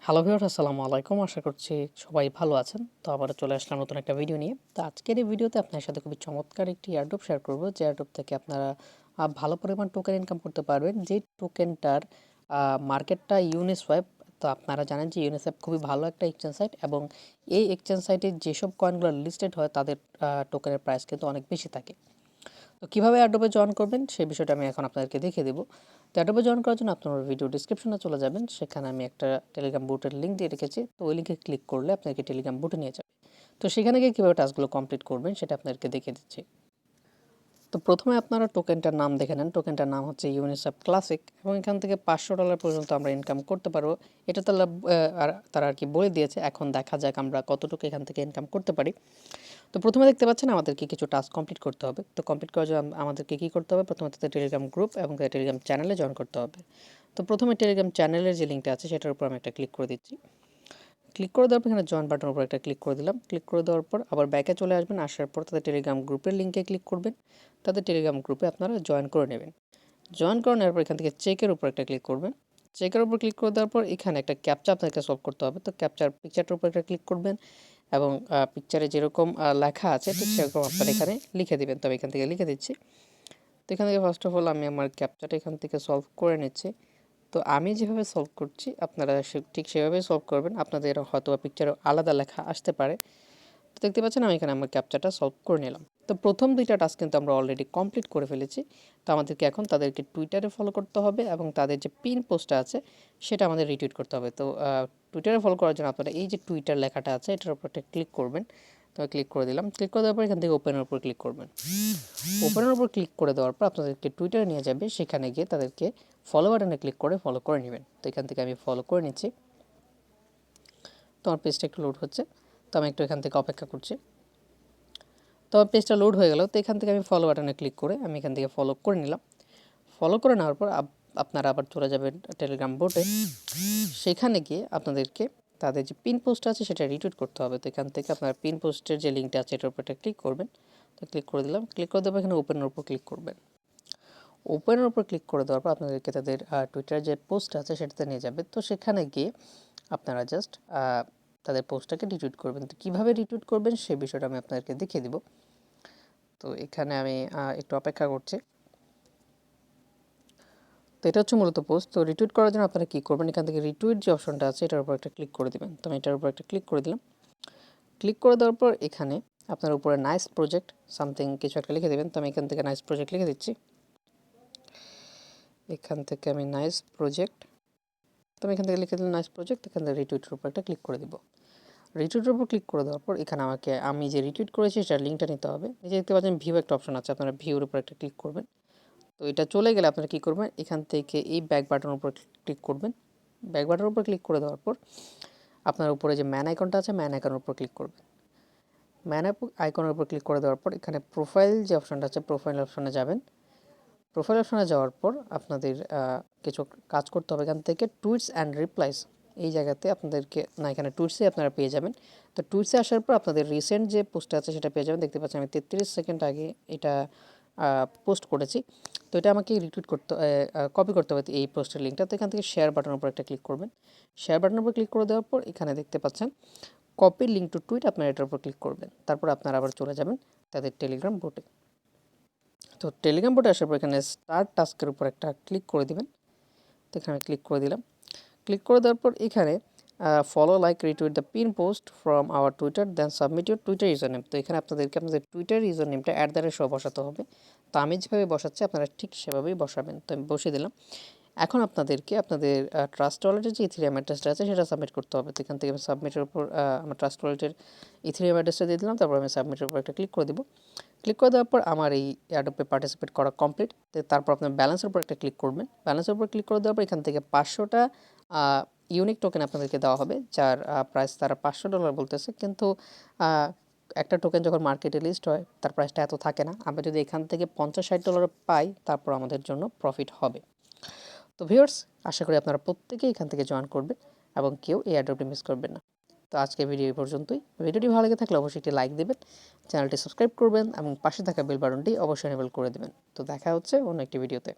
Hello viewers, আসসালামু আলাইকুম। আশা করছি সবাই ভালো আছেন। তো আবারও চলে আসলাম নতুন একটা ভিডিও নিয়ে। তো আজকের এই ভিডিওতে আপনার সাথে খুবই চমৎকার একটি এয়ারড্রপ শেয়ার করব, যে এয়ারড্রপ থেকে আপনারা ভালো পরিমাণ টোকেন ইনকাম করতে পারবেন, যে টোকেনটার মার্কেটটা ইউনিসোয়াপ। তো আপনারা জানেন যে ইউনিসোয়াপ খুবই ভালো একটা এক্সচেঞ্জ সাইট, এবং এই এক্সচেঞ্জ সাইটে যেসব কয়েনগুলো লিস্টেড হয় তাদের টোকেনের প্রাইস কিন্তু অনেক বেশি থাকে। তো কীভাবে অ্যাডোবে জয়েন করবেন সেই বিষয়টা আমি এখন আপনাদেরকে দেখিয়ে দেবো। তো অ্যাডোবে জয়েন করার জন্য আপনারা ভিডিও ডিসক্রিপশনে চলে যাবেন, সেখানে আমি একটা টেলিগ্রাম বুটের লিঙ্ক দিয়ে রেখেছি। তো ওই লিঙ্কে ক্লিক করলে আপনাকে টেলিগ্রাম বুটে নিয়ে যাবে। তো সেখানে গিয়ে কীভাবে টাস্কগুলো কমপ্লিট করবেন সেটা আপনাদেরকে দেখিয়ে দিচ্ছি। তো প্রথমে আপনারা টোকেনটার নাম দেখে নেন। টোকেনটার নাম হচ্ছে ইউনিসেফ ক্লাসিক, এবং এখান থেকে $500 পর্যন্ত আমরা ইনকাম করতে পারবো। এটা তারা আর কি বলে দিয়েছে। এখন দেখা যাক আমরা কতটুকু এখান থেকে ইনকাম করতে পারি। তো প্রথমে দেখতে পাচ্ছেন আমাদেরকে কিছু টাস্ক কমপ্লিট করতে হবে। তো কমপ্লিট করার জন্য আমাদেরকে কী করতে হবে? প্রথমে তাদের টেলিগ্রাম গ্রুপ এবং তাদের টেলিগ্রাম চ্যানেলে জয়েন করতে হবে। তো প্রথমে টেলিগ্রাম চ্যানেলের যে লিঙ্কটা আছে সেটার উপর আমি একটা ক্লিক করে দিচ্ছি। ক্লিক করে দেওয়ার পর এখানে জয়েন বাটনের উপর একটা ক্লিক করে দিলাম। ক্লিক করে দেওয়ার পর আবার ব্যাকে চলে আসবেন। আসার পর তাদের টেলিগ্রাম গ্রুপের লিঙ্কে ক্লিক করবেন। তাদের টেলিগ্রাম গ্রুপে আপনারা জয়েন করে নেবেন। জয়েন করে নেওয়ার পর এখান থেকে চেকের উপর একটা ক্লিক করবেন। চেকের উপর ক্লিক করে দেওয়ার পর এখানে একটা ক্যাপচা আপনাকে সলভ করতে হবে। তো ক্যাপচার পিকচারটার উপর একটা ক্লিক করবেন, এবং পিকচারে যেরকম লেখা আছে ঠিক সেরকম আপনারা এখানে লিখে দিবেন। তো আমি এখান থেকে লিখে দিচ্ছি। তো এখান থেকে ফার্স্ট অফ অল আমি আমার ক্যাপচাটা এখান থেকে সলভ করে নিচ্ছি। তো আমি যেভাবে সলভ করছি আপনারা ঠিক সেভাবেই সলভ করবেন। আপনাদের হয়তো পিকচারে আলাদা লেখা আসতে পারে। তো দেখতে পাচ্ছেন আমি এখানে আমার ক্যাপচাটা সলভ করে নিলাম। তো প্রথম দুইটা টাস্ক কিন্তু আমরা অলরেডি কমপ্লিট করে ফেলেছি। তো আমাদেরকে এখন তাদেরকে টুইটারে ফলো করতে হবে, এবং তাদের যে পিন পোস্টটা আছে সেটা আমাদের রিটুইট করতে হবে। তো টুইটারে ফলো করার জন্য আপনারা এই যে টুইটার লেখাটা আছে এটার উপর একটা ক্লিক করবেন। তো ক্লিক করে দিলাম। ক্লিক করে দেওয়ার পর এখান থেকে ওপেনের উপর ক্লিক করবেন। ওপেনের উপর ক্লিক করে দেওয়ার পর আপনাদেরকে টুইটারে নিয়ে যাবে। সেখানে গিয়ে তাদেরকে ফলো বাটনে ক্লিক করে ফলো করে নেবেন। তো এখান থেকে আমি ফলো করে নিচ্ছি। তো আমার পেজটা একটু লোড হচ্ছে, তো আমি একটু এখান থেকে অপেক্ষা করছি। তো আমার পেজটা লোড হয়ে গেল। তো এখান থেকে আমি ফলো বাটনে ক্লিক করে আমি এখান থেকে ফলো করে নিলাম। ফলো করে নেওয়ার পর আপনারা আবার চলে যাবেন টেলিগ্রাম বোটে। সেখানে গিয়ে আপনাদেরকে তাদের যে পিন পোস্ট আছে সেটা রিটুইট করতে হবে। তো এখান থেকে আপনার পিন পোস্টের যে লিঙ্কটা আছে এটার উপর একটা ক্লিক করবেন। তো ক্লিক করে দিলাম। ক্লিক করে দেওয়ার এখানে ওপেনের উপর ক্লিক করবেন। ওপেনের উপর ক্লিক করে দেওয়ার পর আপনাদেরকে তাদের টুইটার যে পোস্ট আছে সেটাতে নিয়ে যাবে। তো সেখানে গিয়ে আপনারা জাস্ট তাদের পোস্টটাকে রিটুইট করবেন। তো কীভাবে রিটুইট করবেন সে বিষয়টা আমি আপনাদেরকে দেখিয়ে দিব। তো এখানে আমি একটু অপেক্ষা করছি। তো এটা হচ্ছে মূলত পোস্ট। তো রিটুইট করার জন্য আপনারা কী করবেন? এখান থেকে রিটুইট যে অপশনটা আছে এটার উপর একটা ক্লিক করে দিবেন। তো আমি এটার উপর একটা ক্লিক করে দিলাম। ক্লিক করে দেওয়ার পর এখানে আপনার উপরে নাইস প্রজেক্ট সামথিং কিছু একটা লিখে দেবেন। তো আমি এখান থেকে নাইস প্রজেক্ট লিখে দিচ্ছি। এখান থেকে আমি নাইস প্রজেক্ট, তো আমি এখান থেকে লিখে দিলাম নাইস প্রজেক্ট। এখান থেকে রিটুইটের উপর একটা ক্লিক করে দিব। রিটুইটের উপর ক্লিক করে দেওয়ার পর এখানে আমি যে রিটুইট করেছি সেটার লিঙ্কটা নিতে হবে। নিচে দেখতে পাচ্ছেন ভিউ একটা অপশন আছে, আপনারা ভিউর উপর একটা ক্লিক করবেন। তো এটা চলে গেলে আপনারা কী করবেন? এখান থেকে এই ব্যাক বাটনের উপর ক্লিক করবেন। ব্যাক বাটনের উপর ক্লিক করে দেওয়ার পর আপনার উপরে যে ম্যান আইকনটা আছে ম্যান আইকনের উপর ক্লিক করবেন। ম্যান আইকনের উপর ক্লিক করে দেওয়ার পর এখানে প্রোফাইল যে অপশনটা আছে প্রোফাইল অপশনে যাবেন। প্রোফাইল অপশনে যাওয়ার পর আপনাদের কিছু কাজ করতে হবে। এখান থেকে টুইটস অ্যান্ড রিপ্লাইস এই জায়গাতে আপনাদেরকে এখানে টুইটসে আপনারা পেয়ে যাবেন। তো টুইটসে আসার পর আপনাদের রিসেন্ট যে পোস্টটা আছে সেটা পেয়ে যাবেন। দেখতে পাচ্ছেন আমি 33 সেকেন্ড আগে এটা পোস্ট করেছি। তো এটা আমাকে কপি করতে হবে এই পোস্টের লিঙ্কটা। তো এখান থেকে শেয়ার বাটনের উপর একটা ক্লিক করবেন। শেয়ার বাটনের উপর ক্লিক করে দেওয়ার পর এখানে দেখতে পাচ্ছেন কপি লিঙ্ক টু টুইট, আপনারা এটার উপর ক্লিক করবেন। তারপর আপনারা আবার চলে যাবেন তাদের টেলিগ্রাম বোটে। তো টেলিগ্রাম বোটে আসার পর এখানে স্টার্ট টাস্কের উপর একটা ক্লিক করে দিবেন। তো এখানে ক্লিক করে দিলাম। ক্লিক করে দেওয়ার পর এখানে follow like retweet the pin post from our Twitter then submit your Twitter user name. তো এখানে আপনাদের টুইটার ইউজার নেমটা @সহ বসাতে হবে। তো আমি যেভাবে বসাচ্ছি আপনারা ঠিক সেভাবেই বসাবেন। তো আমি বসিয়ে দিলাম। এখন আপনাদেরকে আপনাদের ট্রাস্ট ওয়ালেটের যে ইথেরিয়াম অ্যাড্রেসটা আছে সেটা সাবমিট করতে হবে। তো এখান থেকে আমি সাবমিটের উপর আমার ট্রাস্ট ওয়ালেটের ইথেরিয়াম অ্যাড্রেসটা দিয়ে দিলাম। তারপর আমি সাবমিটের উপর একটা ক্লিক করে দিব। ক্লিক করে দেওয়ার পর আমার এই এয়ারড্রপে পার্টিসিপেট করা কমপ্লিট। তারপর আপনার ব্যালেন্সের উপর একটা ক্লিক করবেন। ব্যালেন্সের উপর ক্লিক করে দেওয়ার পর এখান থেকে 500টা ইউনিক টোকেন আপনাদেরকে দেওয়া হবে, যার প্রাইস তারা $500 বলতেছে। কিন্তু একটা টোকেন যখন মার্কেটে লিস্ট হয় তার প্রাইসটা এত থাকে না। আমরা যদি এখান থেকে $50-60 পাই তারপর আমাদের জন্য প্রফিট হবে। তো ভিউয়ার্স, আশা করি আপনারা প্রত্যেকেই এখান থেকে জয়েন করবেন এবং কেউ এই এয়ারড্রপটি মিস করবেন না। তো আজকের ভিডিও এই পর্যন্তই। ভিডিওটি ভালো লেগে থাকলে অবশ্যই একটি লাইক দেবেন, চ্যানেলটি সাবস্ক্রাইব করবেন এবং পাশে থাকা বেল বাটনটি অবশ্যই এনেবল করে দেবেন। তো দেখা হচ্ছে অন্য একটি ভিডিওতে।